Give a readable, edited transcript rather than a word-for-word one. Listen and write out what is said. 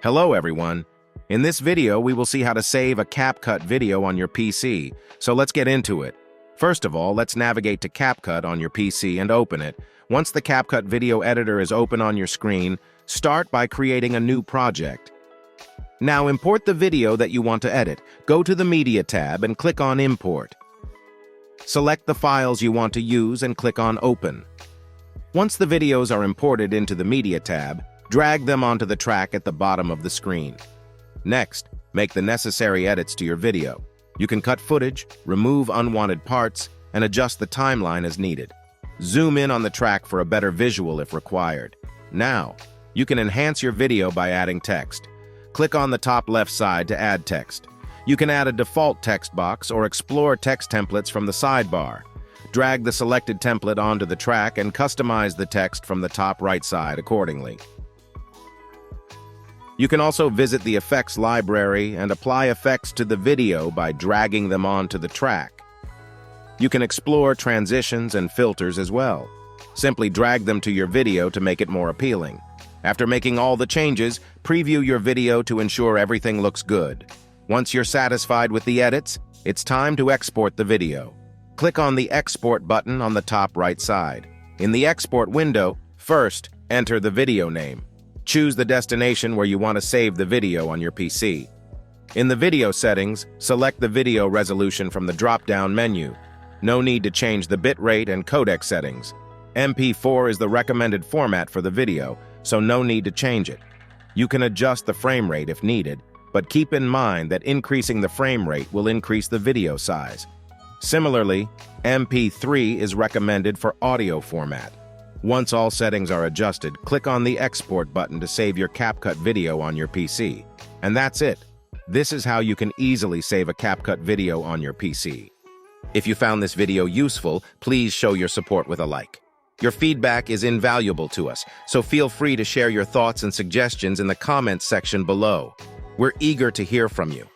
Hello everyone. In this video, we will see how to save a CapCut video on your PC. So let's get into it. First of all, let's navigate to CapCut on your PC and open it. Once the CapCut video editor is open on your screen, start by creating a new project. Now import the video that you want to edit. Go to the Media tab and click on Import. Select the files you want to use and click on Open. Once the videos are imported into the Media tab, drag them onto the track at the bottom of the screen. Next, make the necessary edits to your video. You can cut footage, remove unwanted parts, and adjust the timeline as needed. Zoom in on the track for a better visual if required. Now, you can enhance your video by adding text. Click on the top left side to add text. You can add a default text box or explore text templates from the sidebar. Drag the selected template onto the track and customize the text from the top right side accordingly. You can also visit the effects library and apply effects to the video by dragging them onto the track. You can explore transitions and filters as well. Simply drag them to your video to make it more appealing. After making all the changes, preview your video to ensure everything looks good. Once you're satisfied with the edits, it's time to export the video. Click on the Export button on the top right side. In the Export window, first, enter the video name. Choose the destination where you want to save the video on your PC. In the video settings, select the video resolution from the drop-down menu. No need to change the bitrate and codec settings. MP4 is the recommended format for the video, so no need to change it. You can adjust the frame rate if needed, but keep in mind that increasing the frame rate will increase the video size. Similarly, MP3 is recommended for audio format. Once all settings are adjusted, click on the Export button to save your CapCut video on your PC. And that's it. This is how you can easily save a CapCut video on your PC. If you found this video useful, please show your support with a like. Your feedback is invaluable to us, so feel free to share your thoughts and suggestions in the comments section below. We're eager to hear from you.